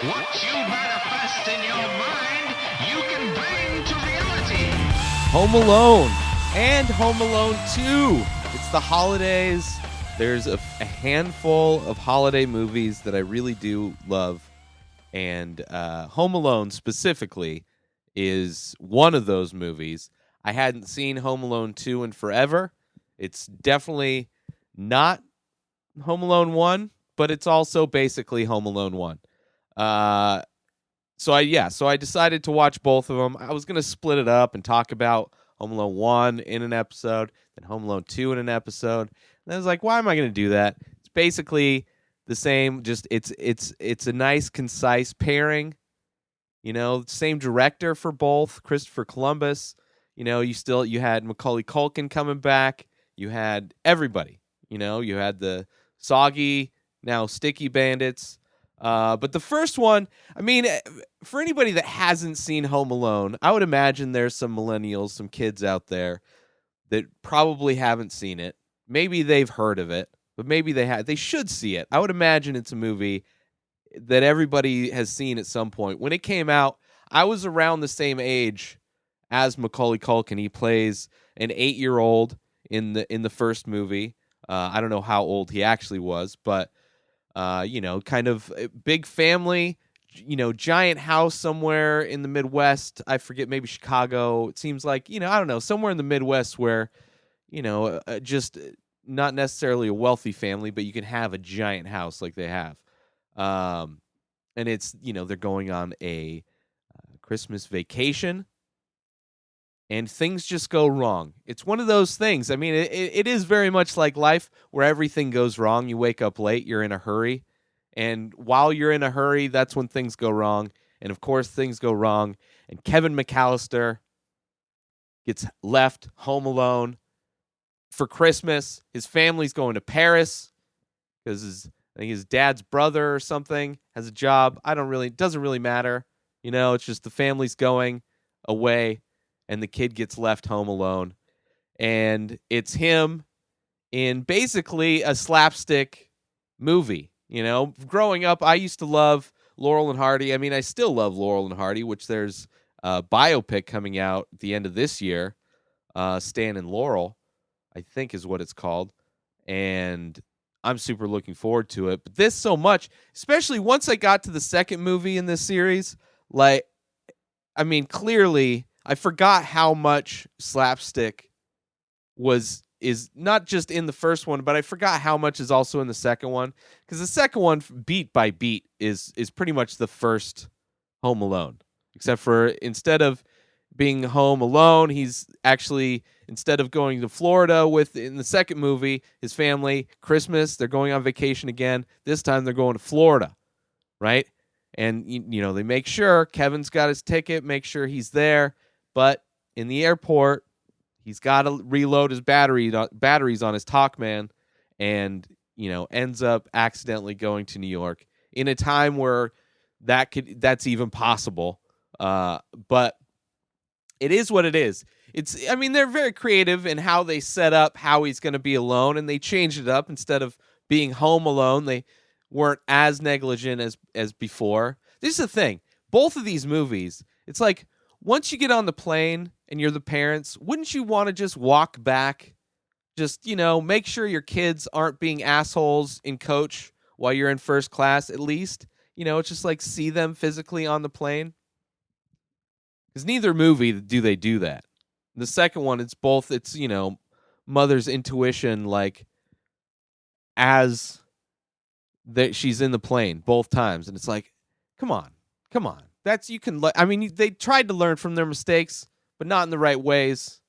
What you manifest in your mind, you can bring to reality. Home Alone and Home Alone 2. It's the holidays. There's a handful of holiday movies that I really do love. And Home Alone specifically is one of those movies. I hadn't seen Home Alone 2 in forever. It's definitely not Home Alone 1, but it's also basically Home Alone 1. So I decided to watch both of them. I was going to split it up and talk about Home Alone 1 in an episode, then Home Alone 2 in an episode. And I was like, why am I going to do that? It's basically the same, just it's a nice concise pairing. You know, same director for both, Christopher Columbus. You know, you had Macaulay Culkin coming back. You had everybody. You know, you had the soggy, now sticky bandits. But the first one, I mean, for anybody that hasn't seen Home Alone, I would imagine there's some millennials, some kids out there that probably haven't seen it. Maybe they've heard of it, but maybe they should see it. I would imagine it's a movie that everybody has seen at some point. When it came out, I was around the same age as Macaulay Culkin. He plays an 8-year-old in the first movie. I don't know how old he actually was, but kind of a big family, giant house somewhere in the Midwest. I forget, maybe Chicago. It seems like, I don't know, somewhere in the Midwest where, just not necessarily a wealthy family, but you can have a giant house like they have. And it's, they're going on a Christmas vacation and things just go wrong. It's one of those things. I mean, it is very much like life where everything goes wrong. You wake up late, you're in a hurry. And while you're in a hurry, that's when things go wrong. And of course, things go wrong. And Kevin McAllister gets left home alone for Christmas. His family's going to Paris because I think his dad's brother or something has a job. It doesn't really matter. It's just the family's going away and the kid gets left home alone. And it's him in basically a slapstick movie. Growing up, I used to love Laurel and Hardy. I mean, I still love Laurel and Hardy, which there's a biopic coming out at the end of this year. Stan and Laurel, I think is what it's called. And I'm super looking forward to it. But this so much, especially once I got to the second movie in this series, clearly I forgot how much slapstick is not just in the first one, but I forgot how much is also in the second one. Because the second one, beat by beat, is pretty much the first Home Alone. Except for instead of being home alone, he's actually, instead of going to Florida in the second movie, his family, Christmas, they're going on vacation again. This time they're going to Florida, right? And, they make sure Kevin's got his ticket, make sure he's there. But in the airport, he's got to reload his batteries on his Talkman and, ends up accidentally going to New York in a time where that's even possible. But it is what it is. They're very creative in how they set up how he's going to be alone, and they changed it up. Instead of being home alone, they weren't as negligent as before. This is the thing. Both of these movies, it's like once you get on the plane and you're the parents, wouldn't you want to just walk back? Just, make sure your kids aren't being assholes in coach while you're in first class at least. It's just like see them physically on the plane. Because neither movie do they do that. The second one, it's mother's intuition, like, as that she's in the plane both times. And it's like, come on. They tried to learn from their mistakes, but not in the right ways,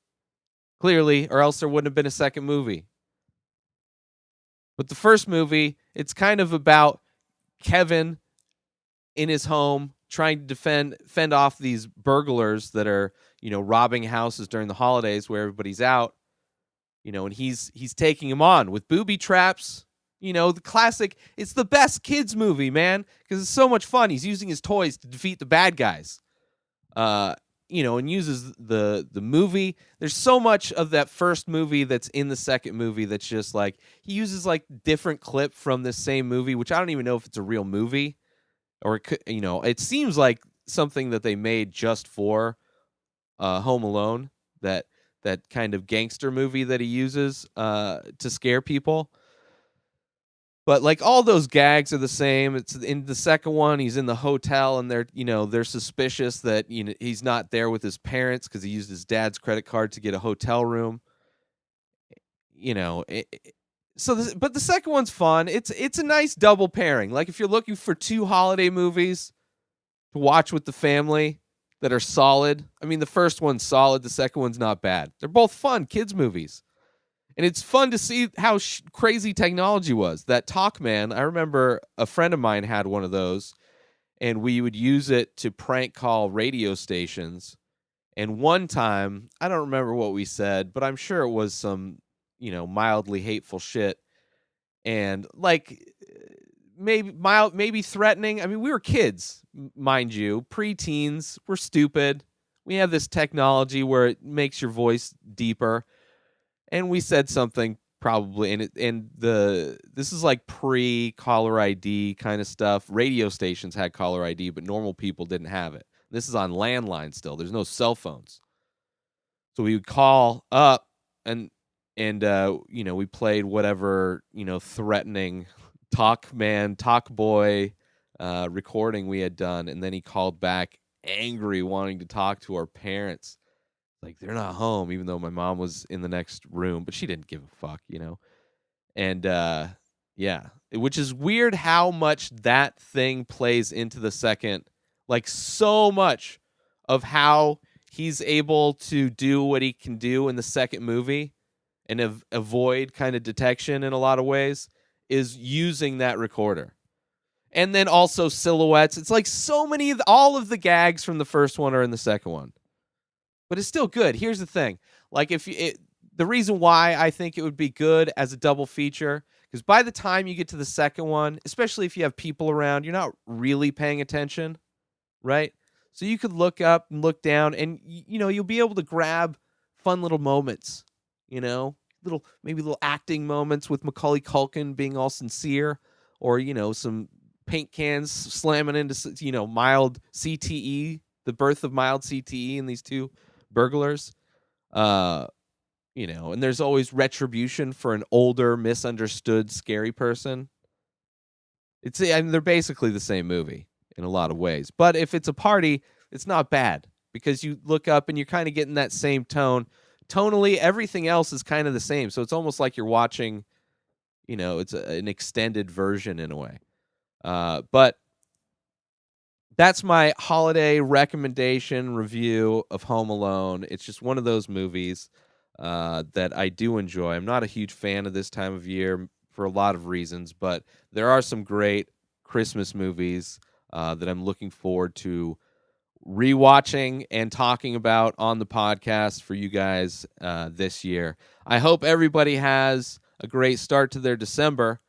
clearly, or else there wouldn't have been a second movie. But the first movie, it's kind of about Kevin in his home trying to fend off these burglars that are, robbing houses during the holidays where everybody's out, and he's taking them on with booby traps. The classic, it's the best kids movie, man, because it's so much fun. He's using his toys to defeat the bad guys. And uses the movie. There's so much of that first movie that's in the second movie that's just like, he uses like different clip from this same movie, which I don't even know if it's a real movie. or it could, it seems like something that they made just for Home Alone, that kind of gangster movie that he uses to scare people. But like all those gags are the same. It's in the second one, he's in the hotel and they're suspicious that he's not there with his parents because he used his dad's credit card to get a hotel room. You know, but the second one's fun. It's a nice double pairing. Like if you're looking for two holiday movies to watch with the family that are solid. I mean, the first one's solid, the second one's not bad. They're both fun kids movies. And it's fun to see how crazy technology was. That Talkman, I remember a friend of mine had one of those, and we would use it to prank call radio stations. And one time, I don't remember what we said, but I'm sure it was some, mildly hateful shit. And like maybe threatening. I mean, we were kids, mind you, preteens. We're stupid. We have this technology where it makes your voice deeper. And we said something probably, this is like pre-caller ID kind of stuff. Radio stations had caller ID, but normal people didn't have it. This is on landline still. There's no cell phones. So we would call up and we played whatever, threatening talk boy recording we had done. And then he called back angry, wanting to talk to our parents. Like, they're not home, even though my mom was in the next room, but she didn't give a fuck, And yeah, which is weird how much that thing plays into the second, like so much of how he's able to do what he can do in the second movie and avoid kind of detection in a lot of ways is using that recorder. And then also silhouettes. It's like so many all of the gags from the first one are in the second one. But it's still good. Here's the thing. Like the reason why I think it would be good as a double feature, because by the time you get to the second one, especially if you have people around, you're not really paying attention, right? So you could look up and look down and you'll be able to grab fun little moments, maybe little acting moments with Macaulay Culkin being all sincere, or some paint cans slamming into mild CTE, the birth of mild CTE in these two burglars. And there's always retribution for an older, misunderstood, scary person. They're basically the same movie in a lot of ways. But if it's a party, it's not bad because you look up and you're kind of getting that same tone. Tonally, everything else is kind of the same. So it's almost like you're watching, it's an extended version in a way. But that's my holiday recommendation review of Home Alone. It's just one of those movies that I do enjoy. I'm not a huge fan of this time of year for a lot of reasons, but there are some great Christmas movies that I'm looking forward to rewatching and talking about on the podcast for you guys this year. I hope everybody has a great start to their December.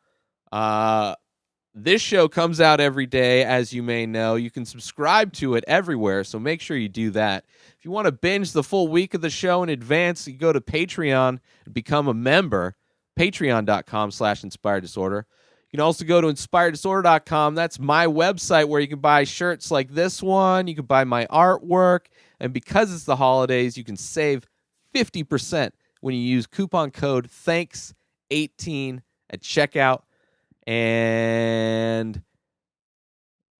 This show comes out every day, as you may know. You can subscribe to it everywhere, so make sure you do that. If you want to binge the full week of the show in advance, you go to Patreon and become a member, patreon.com/inspireddisorder. You can also go to inspireddisorder.com. That's my website where you can buy shirts like this one. You can buy my artwork. And because it's the holidays, you can save 50% when you use coupon code THANKS18 at checkout. And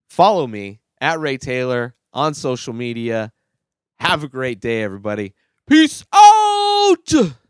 follow me at Ray Taylor on social media. Have a great day, everybody. Peace out!